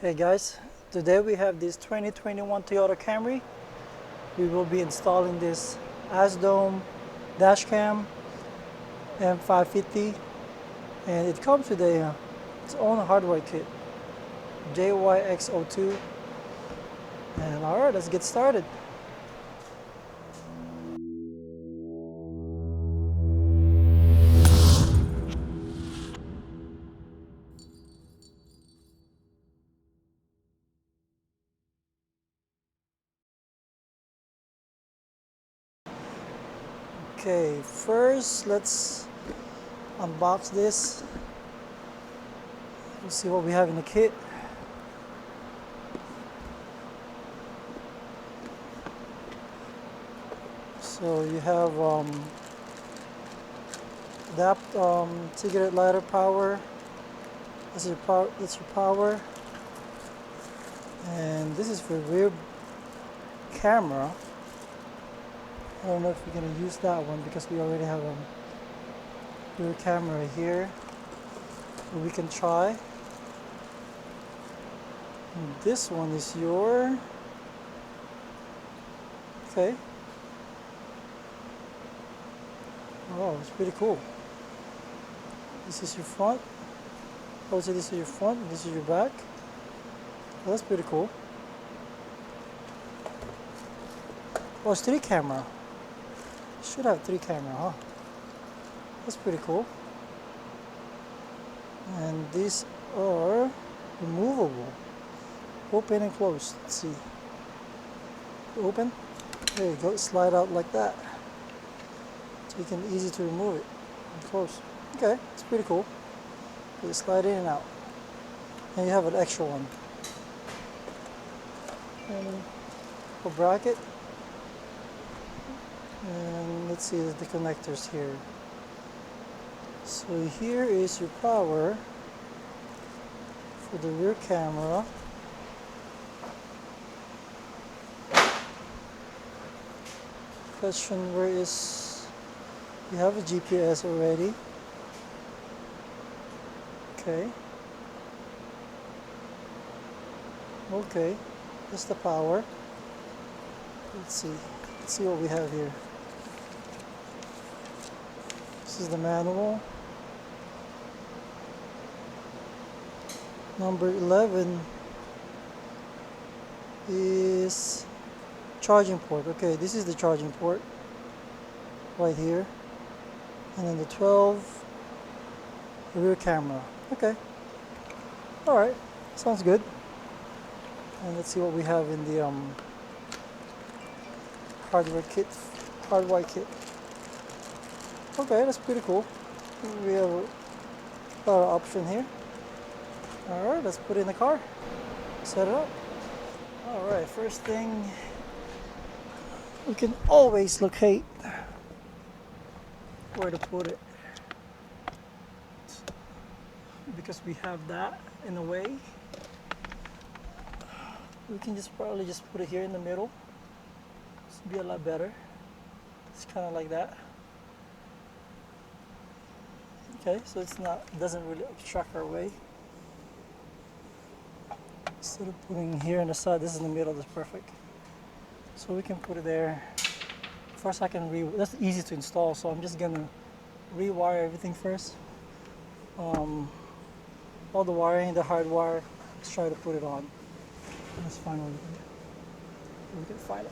Hey guys, today we have this 2021 Toyota Camry. We will be installing this ASDOM dash cam M550, and it comes with its own hardware kit, JYX02. And alright, let's get started. Okay, first let's unbox this. We'll see what we have in the kit. So you have cigarette lighter power. This is your power. That's your power, and this is for rear camera. I don't know if we're gonna use that one because we already have a rear camera here. But we can try. And this one is your okay. Oh, it's pretty cool. This is your front. Also, this is your front. And this is your back. Oh, that's pretty cool. Oh, it's 3 camera. Should have 3 camera, huh? That's pretty cool. And these are removable. Open and close. Let's see. Open. There you go. Slide out like that. So you can easy to remove it and close. Okay, it's pretty cool. You slide in and out. And you have an extra one. And a bracket. And let's see the connectors here. So here is your power for the rear camera. Question, where is, you have a GPS already. Okay. Okay, that's the power. Let's see what we have here. This is the manual. Number 11 is charging port. Okay, this is the charging port right here. And then the 12, the rear camera. Okay. Alright, sounds good. And let's see what we have in the hardware kit. Okay, that's pretty cool. We have a lot of option here. Alright, let's put it in the car. Set it up. Alright, first thing, we can always locate where to put it. Because we have that in the way, we can probably just put it here in the middle. This would be a lot better. It's kind of like that. Okay, so it doesn't really obstruct our way. Instead of putting here on the side, this is in the middle. That's perfect. So we can put it there. First, that's easy to install. So I'm just gonna rewire everything first. All the wiring, the hard wire. Let's try to put it on. Let's find what we can find it.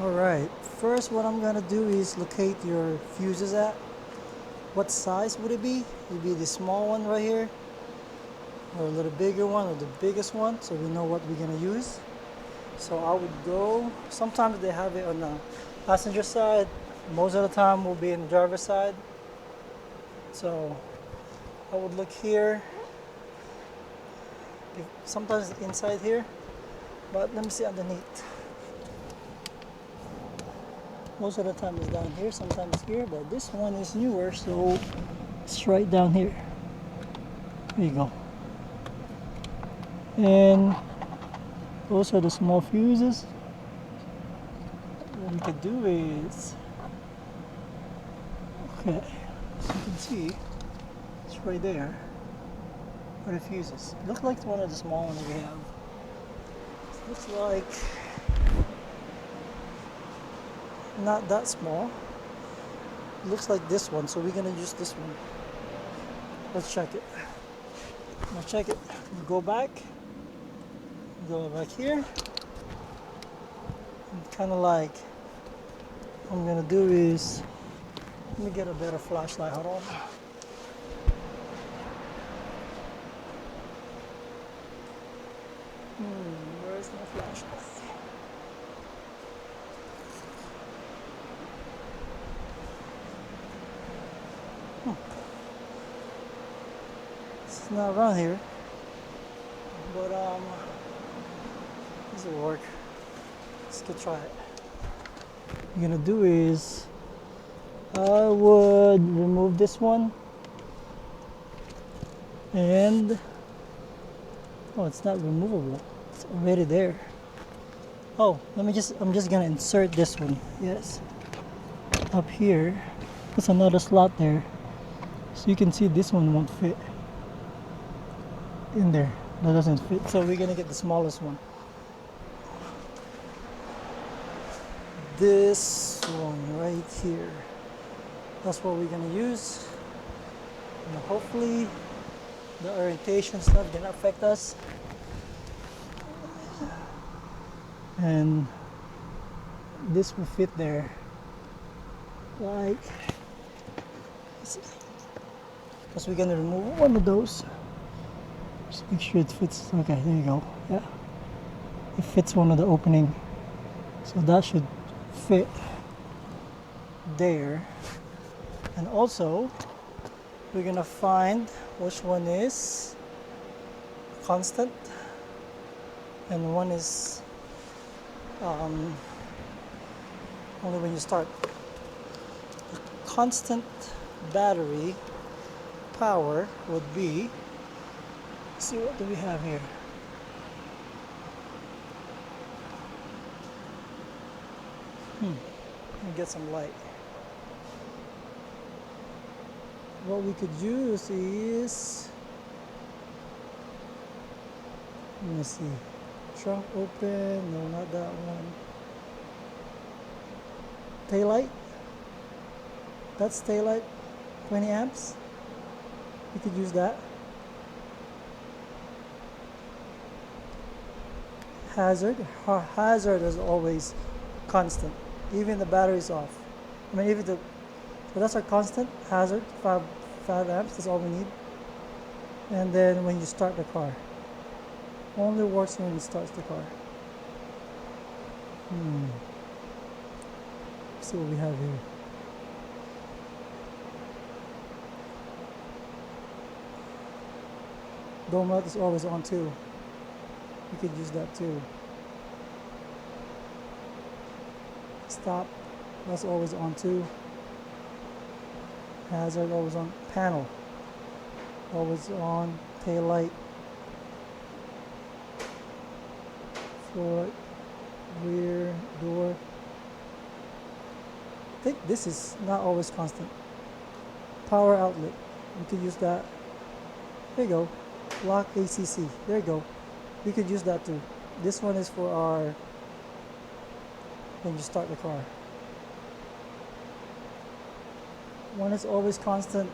All right. First, what I'm gonna do is locate your fuses at. What size would it be? Would it be the small one right here, or a little bigger one, or the biggest one, so we know what we're gonna use. So I would go. Sometimes they have it on the passenger side. Most of the time, will be in the driver's side. So I would look here. Sometimes inside here, but let me see underneath. Most of the time it's down here, sometimes here, but this one is newer, so it's right down here. There you go. And those are the small fuses. What we could do is, okay, as you can see, it's right there. for the fuses. It looks like one of the small ones we have. It looks like not that small. It looks like this one, so we're gonna use this one. Let's check it. Let's check it. Go back here. Kind of like what I'm gonna do is let me get a better flashlight. Hold on. Where's my flashlight? It's not around here, but this will work. Let's go try it. What I'm gonna do is I would remove this one and oh, it's not removable. It's already there. Oh, I'm just gonna insert this one. Yes. Up here. There's another slot there. So you can see this one won't fit in there. That doesn't fit. So we're gonna get the smallest one. This one right here. That's what we're gonna use. And hopefully the orientation's not gonna affect us. And this will fit there. Like, because we're gonna remove one of those. Just make sure it fits. Okay, there you go. Yeah, it fits one of the opening, so that should fit there. And also, we're gonna find which one is constant and one is only when you start. The constant battery power would be, let's see, what do we have here? Let me get some light. What we could use is, let me see, trunk open, no, not that one. Taillight, that's taillight, 20 amps. We could use that. Hazard is always constant, even the battery's off. I mean, so that's our constant hazard, 5 amps, that's all we need. And then when you start the car, only works when it starts the car. Let's see what we have here. Dome light is always on too. We could use that too. Stop, that's always on too. Hazard always on. Panel always on. Tail light. Foot, rear, door. I think this is not always constant. Power outlet, we could use that. There you go. Lock ACC, there you go. We could use that too. This one is for our, when you start the car. One is always constant,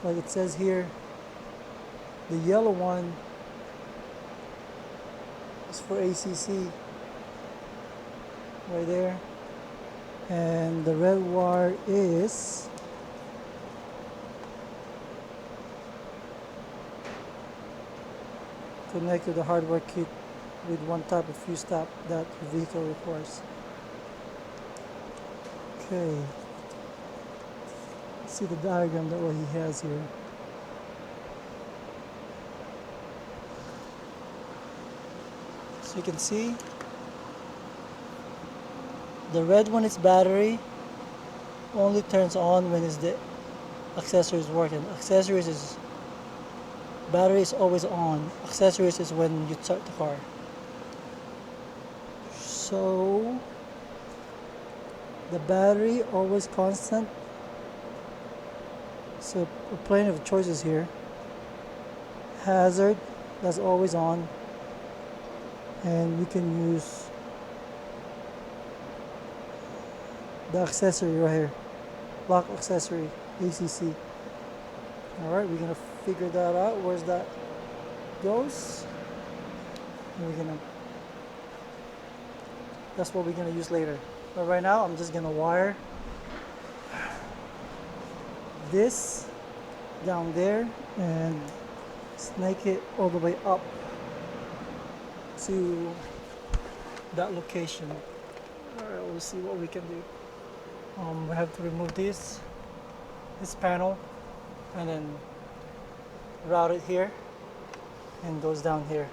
like it says here. The yellow one is for ACC, right there. And the red wire is connect to the hardware kit with one type of fuse tap that the vehicle requires. Okay, let's see the diagram that what he has here. So you can see the red one is battery, only turns on when the accessories working. Accessories is, battery is always on. Accessories is when you start the car. So the battery always constant. So plenty of choices here. hazard that's always on, and you can use the accessory right here, lock accessory, ACC. All right, we're gonna figure that out. Where's that goes? And that's what we're gonna use later. But right now, I'm just gonna wire this down there and snake it all the way up to that location. All right, we'll see what we can do. We have to remove this panel and then route it here and goes down here.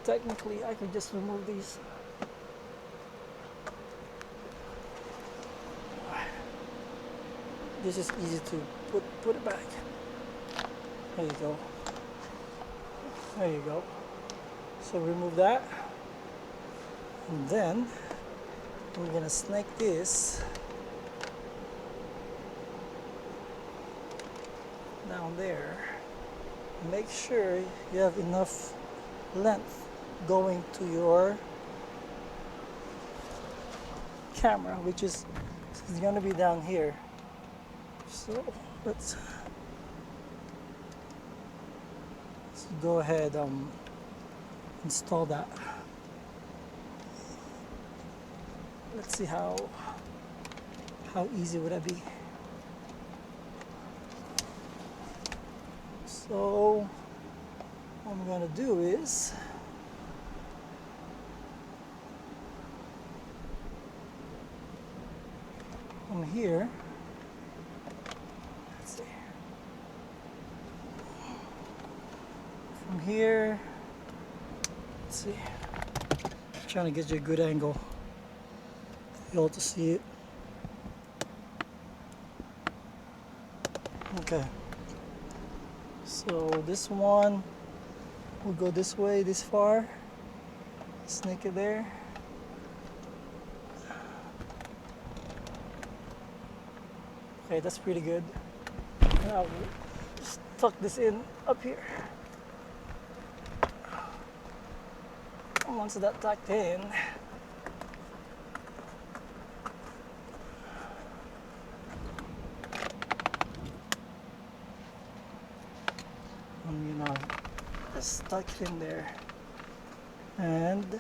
Technically, I could just remove these. This is easy to put it back. There you go. There you go. So remove that, and then we're gonna snake this down there. Make sure you have enough length going to your camera, which is gonna be down here. So let's go ahead install that. Let's see how easy would that be. So what I'm gonna do is from here, let's see, from here, let's see, I'm trying to get you a good angle for you all to see it. Okay, so this one will go this way, this far, snake it there. Okay, that's pretty good. Now we'll just tuck this in up here. Once that's tucked in, you know, just tuck it in there, and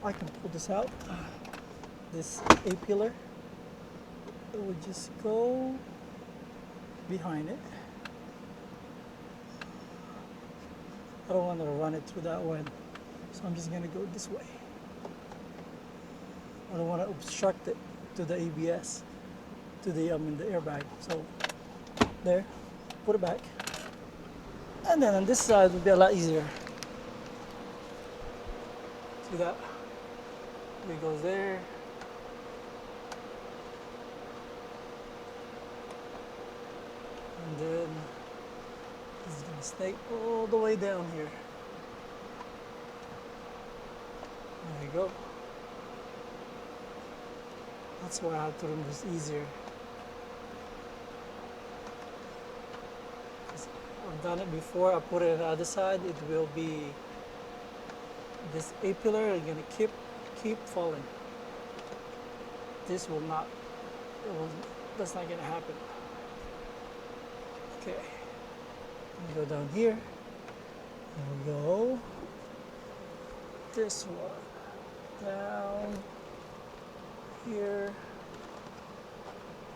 I can pull this out. This A-pillar, it would just go behind it. I don't want to run it through that one, so I'm just going to go this way. I don't want to obstruct it to the ABS, to the the airbag. So there, put it back, and then on this side would be a lot easier. See that? It goes there. And then it's gonna snake all the way down here. There you go. That's why I have to remove this easier. I've done it before. I put it on the other side. It will be this A-pillar is gonna keep falling. This will not. That's not gonna happen. Okay, we go down here, and we go this one, down here,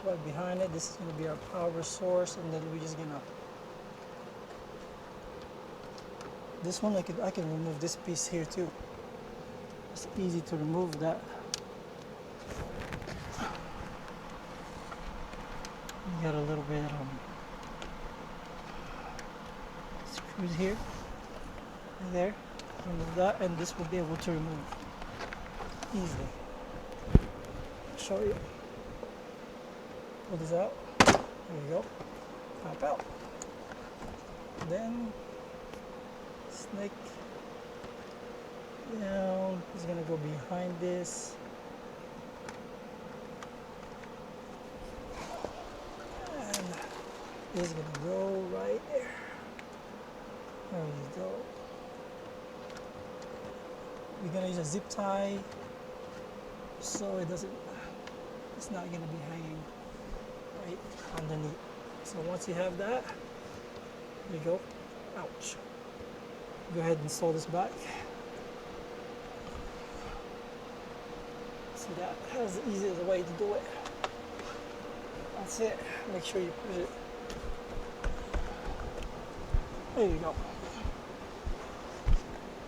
right behind it. This is going to be our power source, and then we're just going to, this one I can remove this piece here too. It's easy to remove that. You got a little bit screws here and there. Remove that, and this will be able to remove easily. I'll show you. Pull this out. There you go. Pop out. Then snake down. It's gonna go behind this. And is gonna go right there. There we go. We're gonna use a zip tie so it's not gonna be hanging right underneath. So once you have that, there you go. Ouch. Go ahead and install this back. See, that has the easiest way to do it. That's it. Make sure you push it. There you go.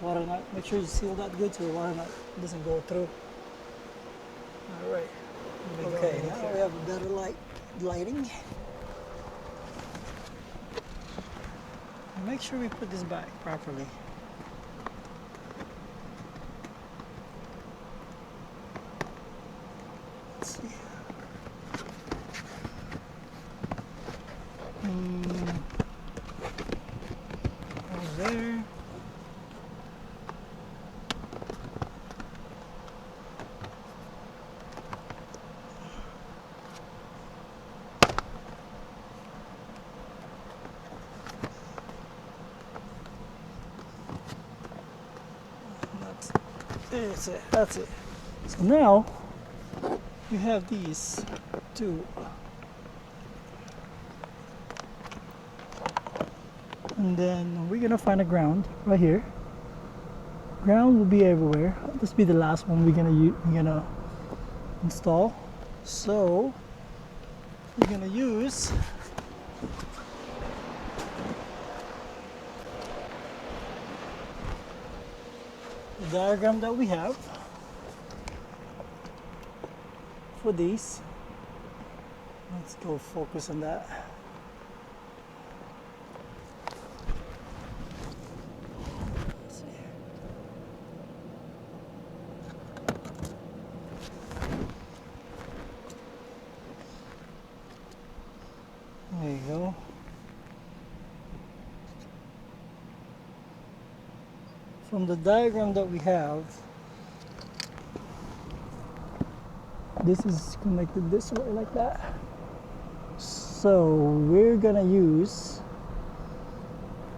Water nut. Make sure you seal that good so the water nut doesn't go through. All right. Okay, now we have a better lighting. Make sure we put this back properly. Let's see. Over there. That's it. That's it. So now we have these two. And then we're gonna find a ground right here. Ground will be everywhere. This will be the last one we're gonna install. So we're gonna use the diagram that we have for these. Let's go focus on that. Let's see. There you go. From the diagram that we have, this is connected this way like that. So we're gonna use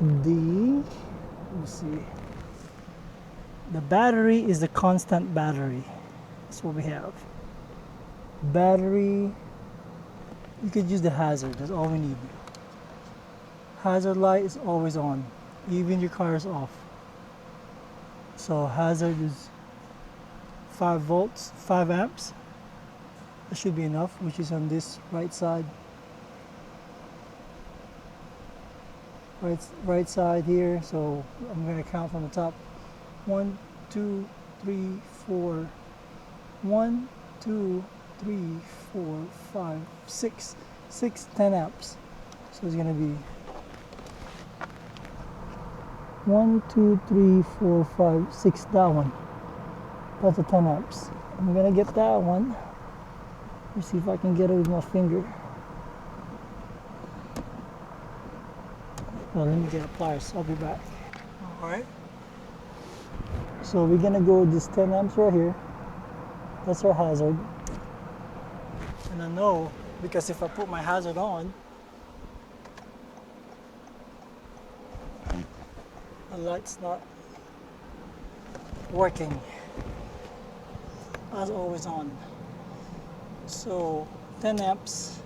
let's see, the battery is the constant battery. That's what we have. Battery, you could use the hazard, that's all we need. Hazard light is always on, even your car is off. So hazard is 5 volts, 5 amps. That should be enough, which is on this right side. Right side here. So I'm going to count from the top. 1, 2, 3, 4. 1, 2, 3, 4, 5, 6. 10 amps. So it's going to be 1, 2, 3, 4, 5, 6, that one. That's a 10 amps. I'm gonna get that one. Let's see if I can get it with my finger. Well, let me get a pliers. I'll be back. Alright. So we're gonna go with this 10 amps right here. That's our hazard. And I know, because if I put my hazard on, the light's not working as always on. So 10 amps.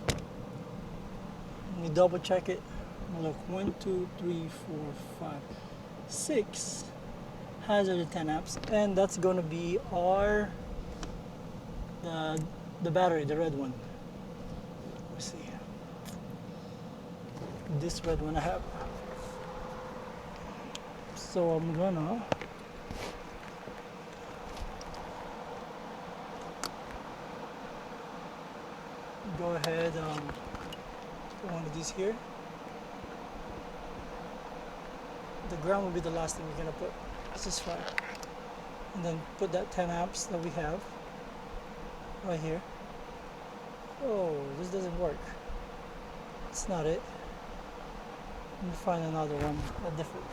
Let me double check it. Look, 1, 2, 3, 4, 5, 6 hazard at 10 amps, and that's going to be our the battery, the red one. Let's see. This red one I have. So I'm gonna go ahead put one of these here. The ground will be the last thing we're gonna put. This is fine. And then put that 10 amps that we have right here. Oh, this doesn't work. It's not it. Let me find another one, a different.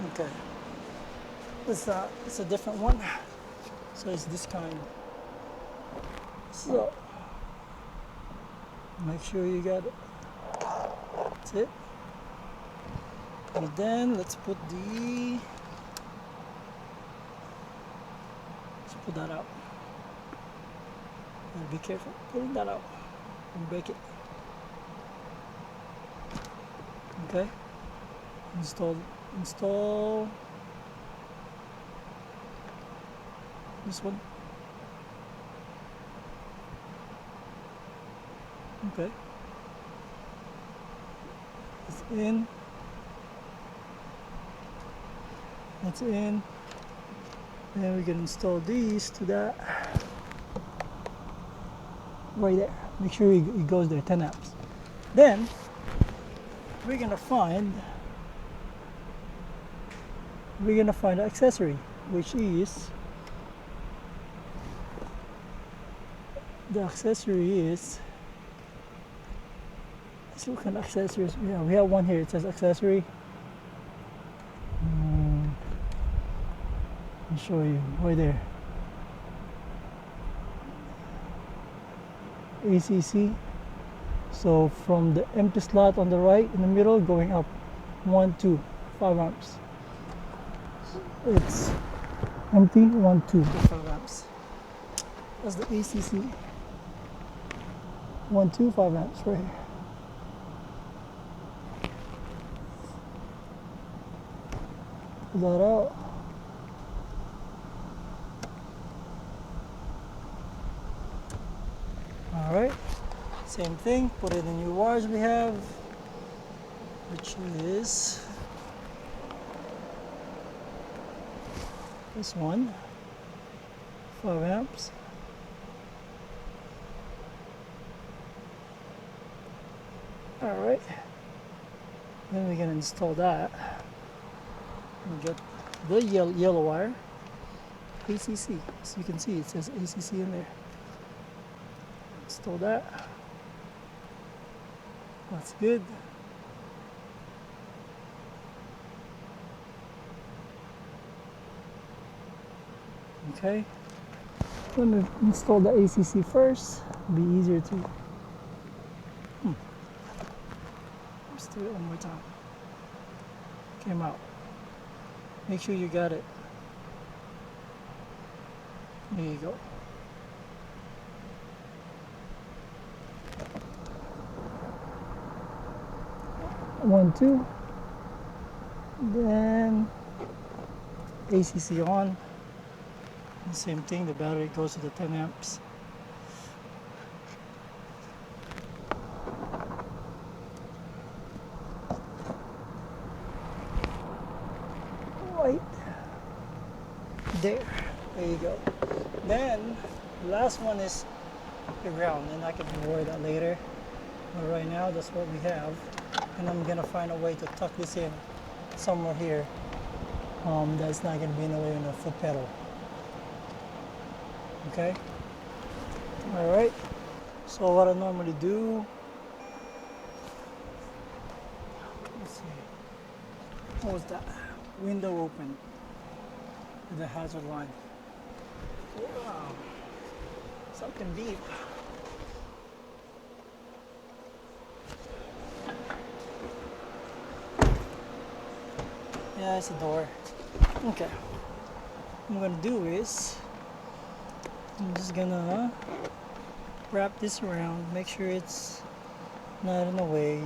Okay. It's a different one. So it's this kind. So make sure you got it. That's it. And then let's put that out. And be careful pulling that out and break it. Okay. Install this one. Okay. It's in. That's in. Then we can install these to that. Right there. Make sure it goes there, 10 amps. Then we're gonna find an accessory, which is let's look at accessories. Yeah, we have one here. It says accessory. I'll show you right there. ACC. So from the empty slot on the right in the middle going up 1, 2, 5 amps. It's empty, 1, 2, 5 amps. That's the ACC. 1, 2, 5 amps right here. Pull that out. All right. Same thing. Put it in the new wires we have, which is this one, 5 amps. All right. Then we're gonna install that. And get the yellow wire, ACC. So you can see it says ACC in there. Install that. That's good. Okay. Let me install the ACC first. It'll be easier to. Let's do it one more time. Came out. Make sure you got it. There you go. One, two. Then ACC on. The same thing, the battery goes to the 10 amps. Right there. There you go. Then the last one is the ground, and I can worry that later. But right now that's what we have. And I'm gonna find a way to tuck this in somewhere here. That's not gonna be in the way of the foot pedal. Okay. All right. So what I normally do. Let's see. What was that? Window open with the hazard line. Wow. Something deep. Yeah, it's a door. Okay. What I'm gonna do is I'm just gonna wrap this around, make sure it's not in the way.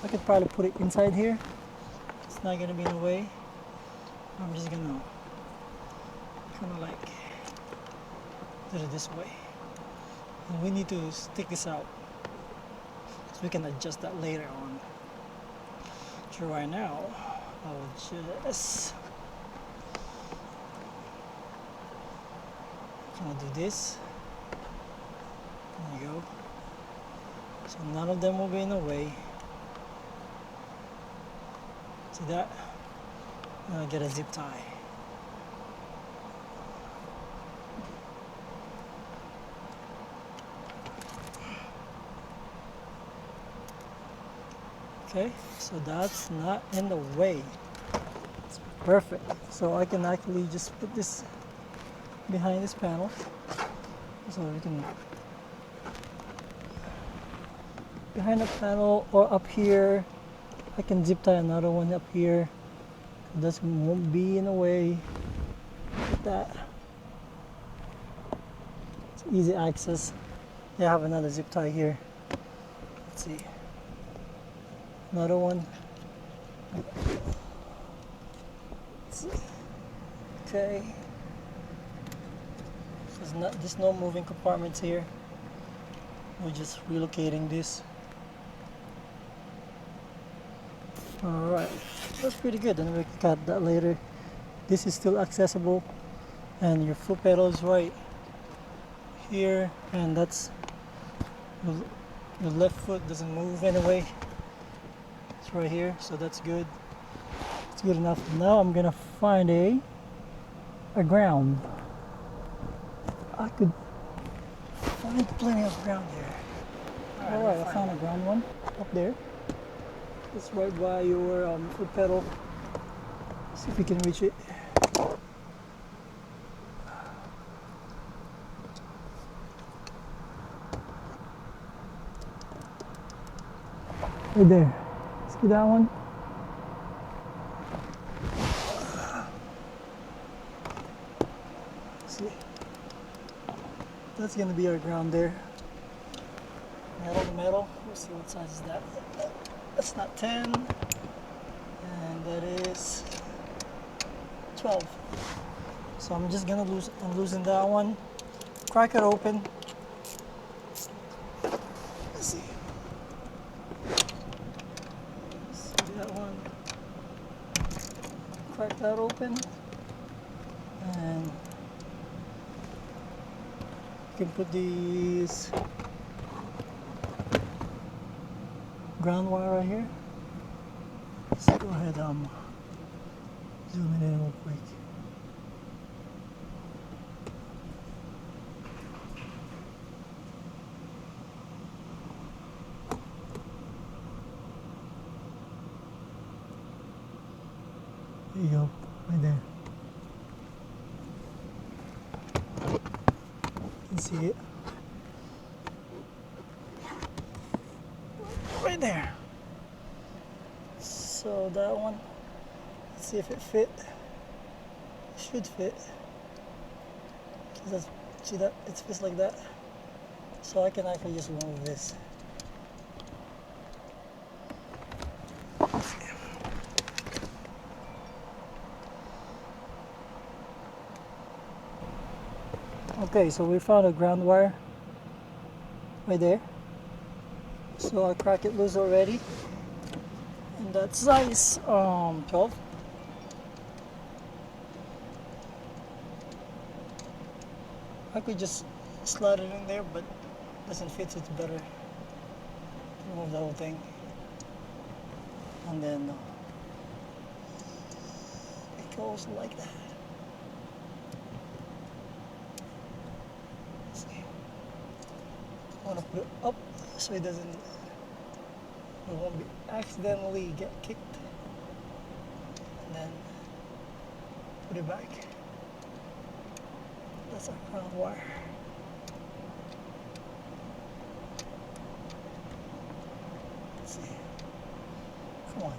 I could probably put it inside here. It's not gonna be in the way. I'm just gonna kind of like do it this way. And we need to stick this out so we can adjust that later on. So right now, I'll just kind of do this. There you go. So none of them will be in the way. See that? And I'll get a zip tie. Okay, so that's not in the way. Perfect. So I can actually just put this behind this panel. So we can behind the panel or up here. I can zip tie another one up here. This won't be in the way. Like that. It's easy access. Yeah, I have another zip tie here. Let's see. Another one. Let's see. Okay. There's no moving compartments here. We're just relocating this. Alright, that's pretty good, and we can cut that later. This is still accessible, and your foot pedal is right here, and that's your left foot doesn't move anyway. It's right here, so that's good. It's good enough. Now I'm gonna find a ground. I could find plenty of ground here. Alright, I found a ground one up there. It's right by your foot pedal. See if you can reach it. Right there. See that one? See? That's gonna be our ground there. Metal to metal. Let's see what size is that. That's not 10, and that is 12. So I'm just gonna loosen that one, crack it open. Let's see. See that one. Crack that open, and you can put these ground wire right here. Let's go ahead zoom it in real quick. There you go, right there. You can see it. Right there. So that one, let's see if it fit. It should fit. See that? It fits like that. So I can actually just remove this. Okay, so we found a ground wire right there. So I crack it loose already, and that's size 12. I could just slide it in there, but it doesn't fit, so it's better to remove the whole thing. And then it goes like that. Let's see. I want to put it up so it won't be accidentally get kicked, and then put it back. That's our ground wire. Let's see. Come on.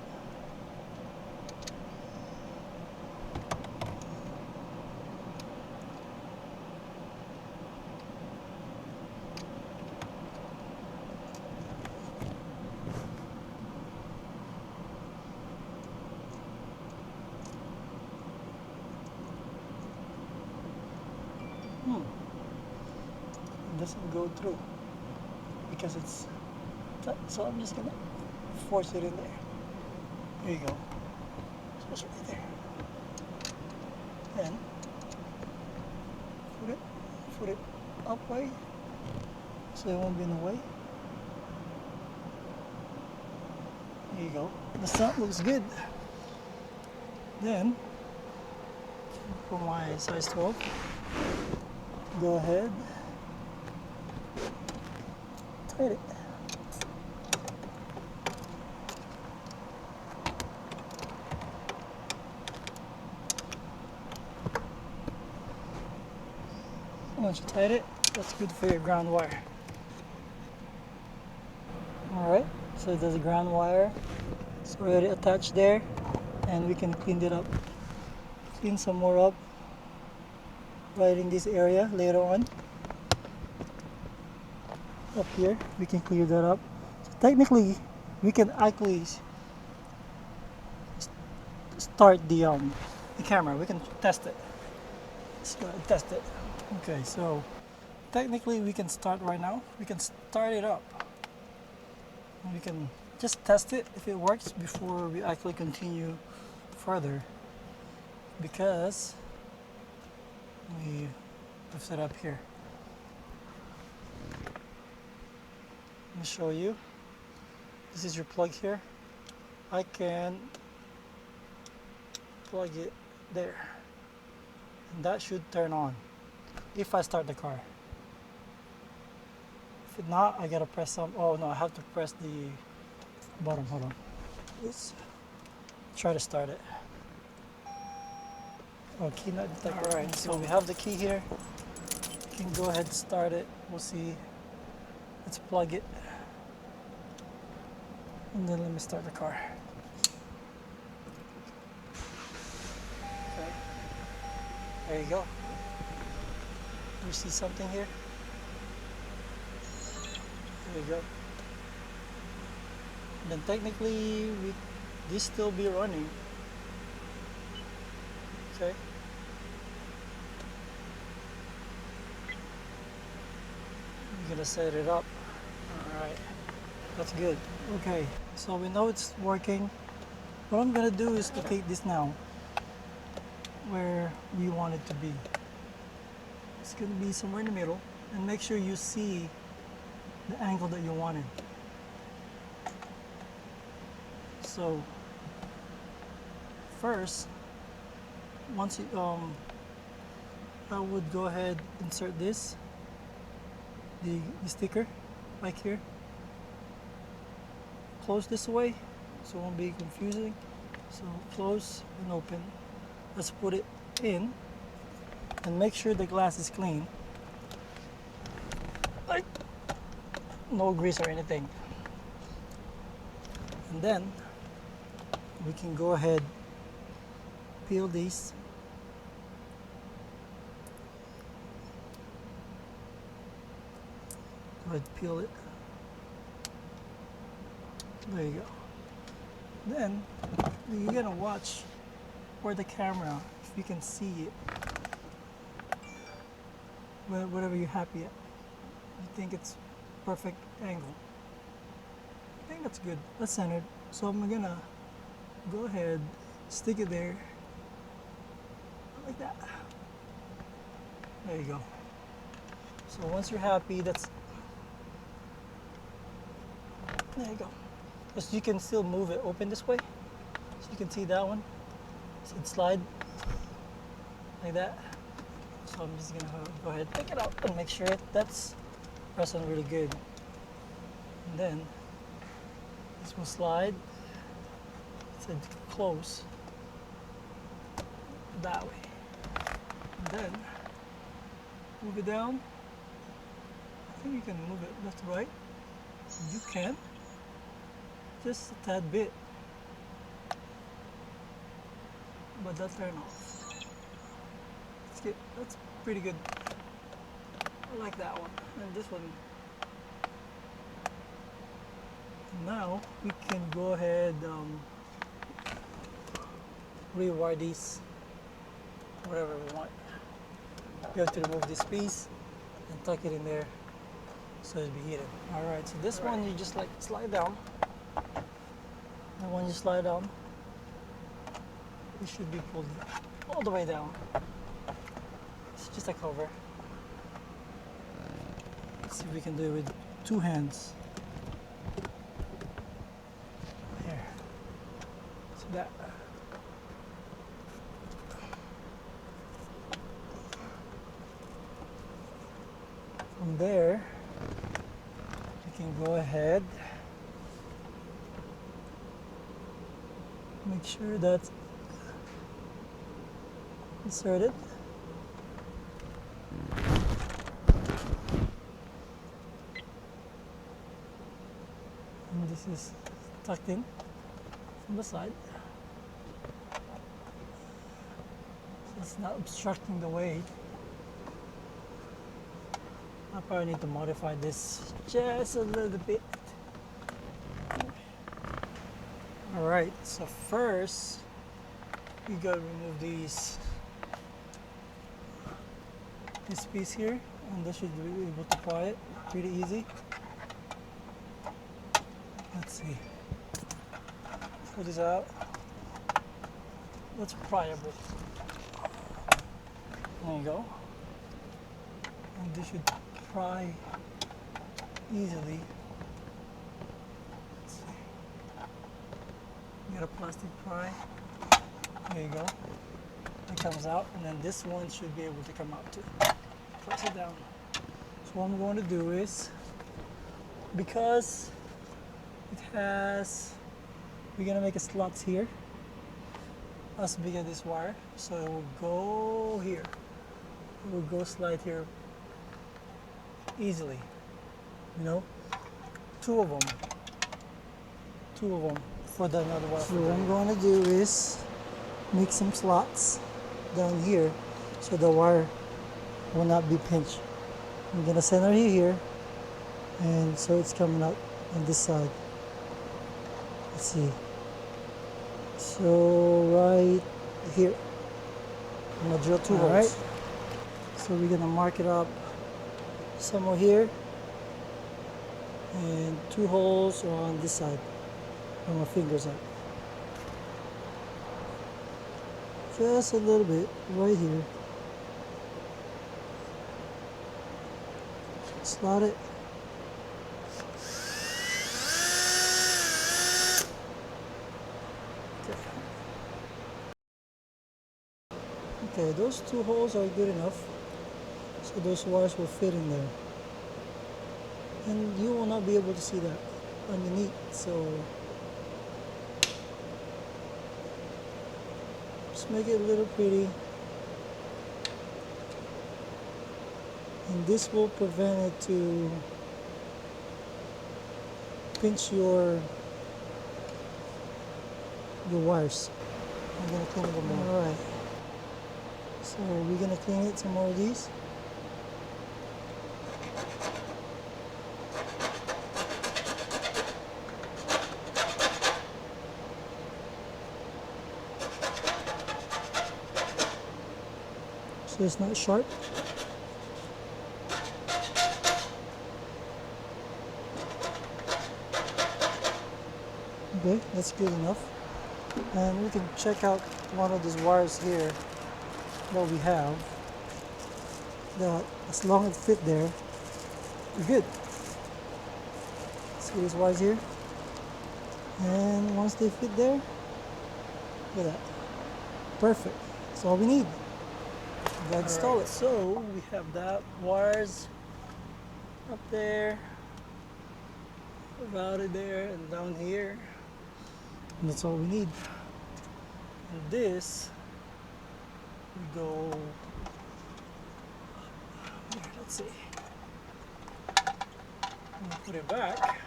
It doesn't go through because it's tight. So I'm just gonna force it in there. There you go. So it's right there. Then put it upright so it won't be in the way. There you go. The sound looks good. Then for my size 12, go ahead, tight it. Once you tighten it, that's good for your ground wire. Alright, so there's a ground wire. It's already attached there, and we can clean it up. Clean some more up right in this area later on. Up here, we can clear that up. So technically, we can actually start the camera. We can test it. Let's go ahead and test it. Okay, so technically we can start right now. We can start it up. And we can just test it if it works before we actually continue further, because we have set up here. Let me show you. This is your plug here. I can plug it there, and that should turn on if I start the car. If not, I gotta press some. Oh no, I have to press the bottom. Hold on. Let's try to start it. Oh, key not detected. Alright, so we have the key here. You can go ahead and start it. We'll see. Let's plug it. And then let me start the car. Okay. There you go. You see something here? There you go. And then technically, this still be running. Okay. I'm gonna set it up. Alright. That's good. Okay. So we know it's working. What I'm gonna do is locate this now where we want it to be. It's gonna be somewhere in the middle, and make sure you see the angle that you wanted. So first, once you, I would go ahead insert this, the sticker, like here. Close this away so it won't be confusing. So close and open. Let's put it in and make sure the glass is clean. Like no grease or anything. And then we can go ahead, peel these. Go ahead, peel it. There you go. Then you're gonna watch where the camera, if you can see it, whatever you're happy at. You think it's perfect angle. I think that's good. That's centered. So I'm gonna go ahead, stick it there, like that. There you go. So once you're happy, there you go. Just you can still move it open this way, so you can see that one. So it slide like that. So I'm just gonna go ahead, take it out, and make sure that's pressed on really good. And then this will slide. So close that way. And then move it down. I think you can move it left to right. You can. Just a tad bit, but that's turn off. That's pretty good. I like that one, and this one. Now we can go ahead, rewire these, whatever we want. We have to remove this piece and tuck it in there so it'll be heated. All right, so this one you just like slide down. And when you slide down, it should be pulled all the way down. It's just a cover. Let's see if we can do it with two hands. Here. So that. From there, you can go ahead. Make sure that's inserted. This is tucked in from the side. So it's not obstructing the way. I probably need to modify this just a little bit. Alright, so first you gotta remove this piece here, and this should be able to pry it pretty easy. Let's see. Pull this out. That's pliable. There you go. And this should pry easily. Let's see. You got a plastic pry. There you go. It comes out, and then this one should be able to come out too. Press it down. So what I'm going to do is, because it has, we're gonna make a slots here as big as this wire, so it will go here. It will go slide here easily. You know, two of them for the another wire. So what I'm going to do is make some slots down here so the wire will not be pinched. I'm gonna center it here, and so it's coming out on this side. Let's see. So right here, I'm gonna drill two holes. Right. So we're gonna mark it up somewhere here, and two holes on this side where my fingers are. Just a little bit right here. Slot it. Okay, those two holes are good enough, so those wires will fit in there. And you will not be able to see that underneath, so just make it a little pretty. And this will prevent it to pinch your wires. I'm gonna clean it more. Alright. So we're gonna clean it some more of these. So it's not sharp. Okay, that's good enough. And we can check out one of these wires here that we have. That as long as it fit there, we're good. See these wires here? And once they fit there, look at that. Perfect. That's all we need. Go install it. So we have that wires up there, routed there, and down here. And that's all we need. And this, we go here, let's see. I'm gonna put it back.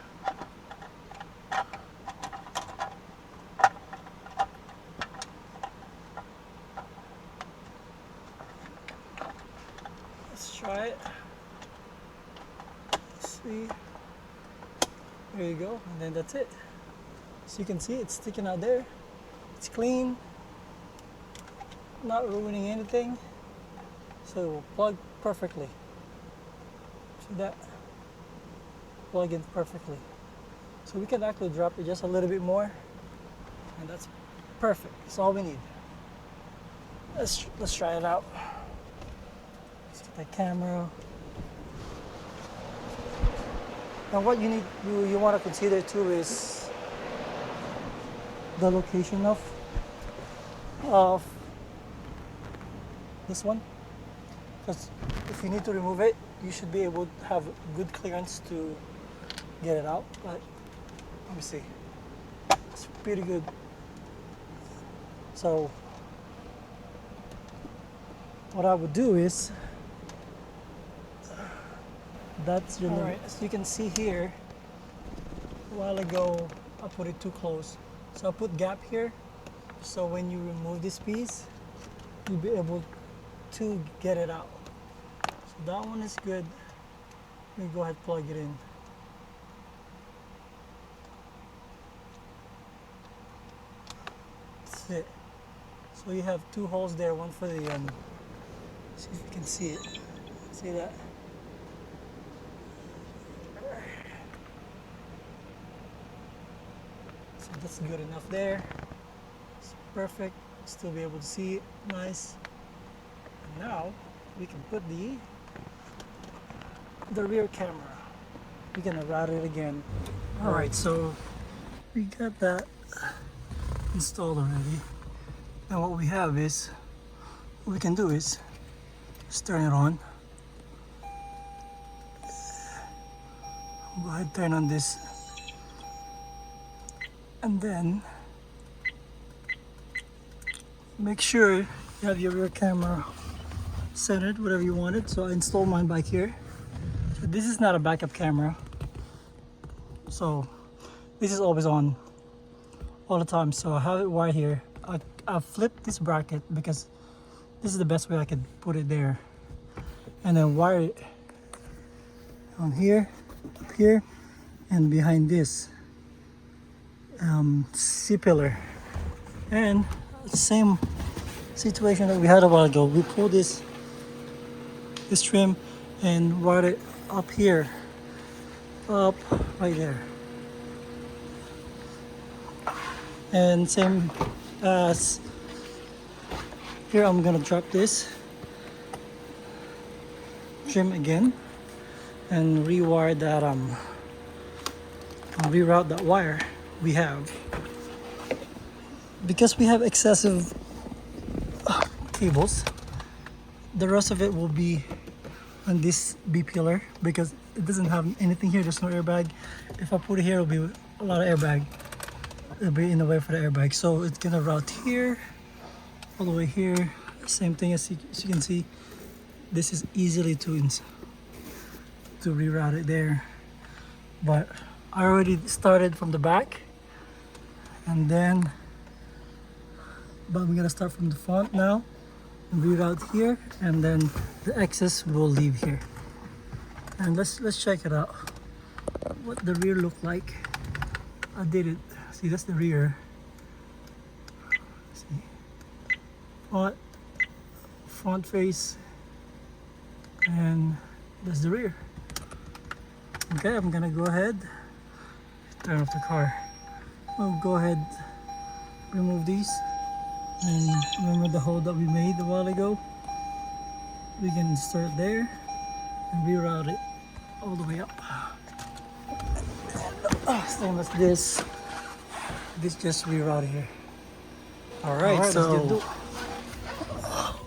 Let's try it. Let's see. There you go, and then that's it. So you can see it's sticking out there. It's clean, not ruining anything. So it will plug perfectly. See that? Plug in perfectly. So we can actually drop it just a little bit more, and that's perfect. That's all we need. Let's try it out. Let's get the camera. Now what you need, you want to consider too is the location of this one, because if you need to remove it, you should be able to have good clearance to get it out. But let me see, it's pretty good. So what I would do is, that's your limit. As you can see here, a while ago I put it too close. So I put gap here, so when you remove this piece, you'll be able to get it out. So that one is good. Let me go ahead and plug it in. That's it. So you have two holes there, one for the see if you can see it. See that? So that's good enough there. It's perfect. Still be able to see it. Nice. And now we can put the rear camera. We're gonna route it again. Alright, so we got that installed already. Now what we have is, what we can do is just turn it on. Go ahead, turn on this, and then make sure you have your rear camera centered, whatever you wanted. So I installed mine back here. So this is not a backup camera, so this is always on all the time. So I have it wired here. I flipped this bracket because this is the best way I could put it there, and then wire it on here, up here, and behind this C-pillar. And same situation that we had a while ago. We pull this trim and wire it up here, up right there, and same as here. I'm gonna drop this trim again and rewire that reroute that wire we have, because we have excessive cables. The rest of it will be on this B pillar because it doesn't have anything here. There's no airbag. If I put it here, it'll be a lot of airbag. It'll be in the way for the airbag. So it's gonna route here, all the way here. Same thing as you can see. This is easily to reroute it there. But I already started from the back, and then, but I'm gonna start from the front now and reroute here, and then the excess will leave here. And let's check it out. What the rear look like. I did it. See, that's the rear. See, front face, and that's the rear. Okay, I'm gonna go ahead, turn off the car. I'll go ahead, remove these, and remember the hole that we made a while ago. We can insert there and reroute it all the way up. Same as this. This just rerouted here. All right, so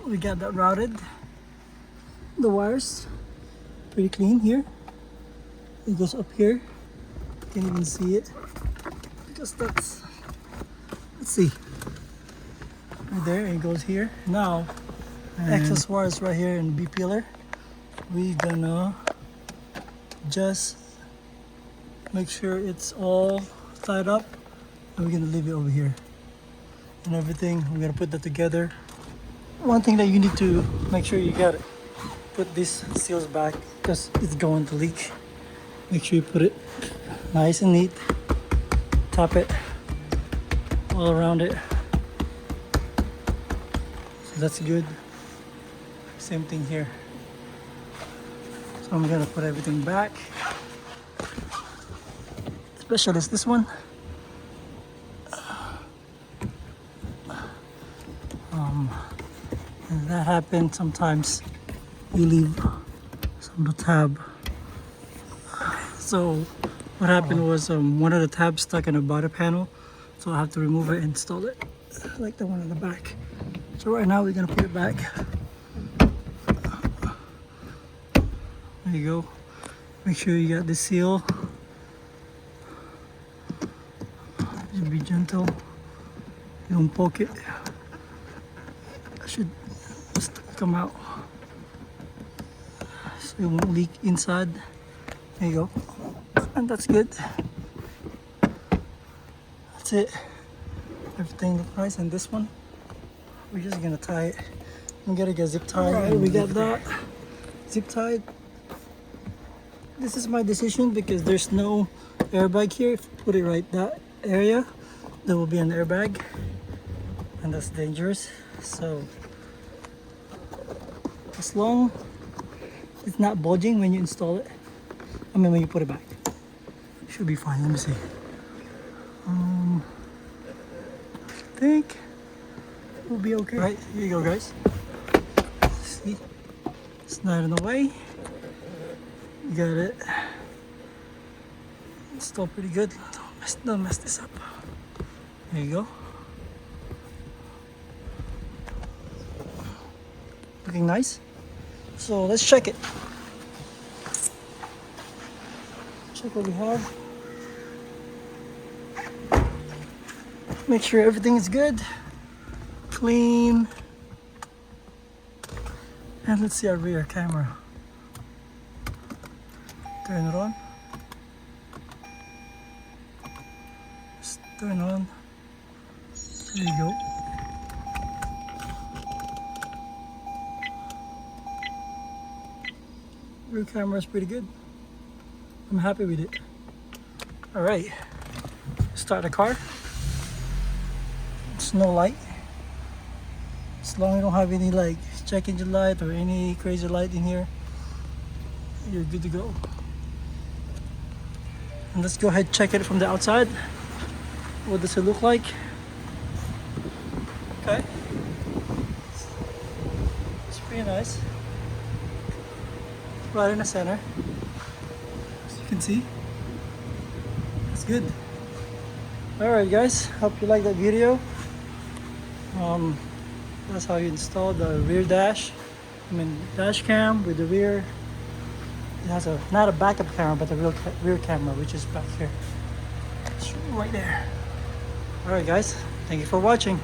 we got that routed. The wires pretty clean here. It goes up here. You can't even see it because that's, let's see, right there. It goes here. Now, excess wires right here in B pillar. We gonna just make sure it's all tied up, and we're gonna leave it over here. And everything, we're gonna put that together. One thing that you need to make sure you got it, put these seals back because it's going to leak. Make sure you put it nice and neat. Tap it all around it. So that's good. Same thing here. So I'm gonna put everything back. Especially this one. And that happens sometimes. You leave some of the tab. So what happened was one of the tabs stuck in the body panel, so I have to remove it and install it, like the one in the back. So right now we're gonna put it back. There you go. Make sure you got the seal. Just be gentle. You don't poke it. It should just come out, so it won't leak inside. There you go. And that's good. that's it. Everything looks nice. And this one, we're just gonna tie it. I'm gonna get zip tie. Alright, we got that zip tied. This is my decision because there's no airbag here. If you put it right that area, there will be an airbag, and that's dangerous. So as long it's not budging when you install it, when you put it back, it should be fine. Let me see. I think it will be okay. Right, here you go, guys. See, it's not in the way. You got it. It's still pretty good. Don't mess this up. There you go. Looking nice. So let's check it. Check what we have. Make sure everything is good, clean. And let's see our rear camera. Turn it on. Just turn on. There you go. Rear camera is pretty good. I'm happy with it. All right, start the car. It's no light. As long as you don't have any like check engine light or any crazy light in here, you're good to go. And let's go ahead and check it from the outside. What does it look like? Okay. It's pretty nice. Right in the center. As you can see. It's good. Alright guys, hope you like that video. That's how you install the rear dash. Dash cam with the rear. It has not a backup camera, but a rear camera, which is back here. It's right there. Alright guys, thank you for watching.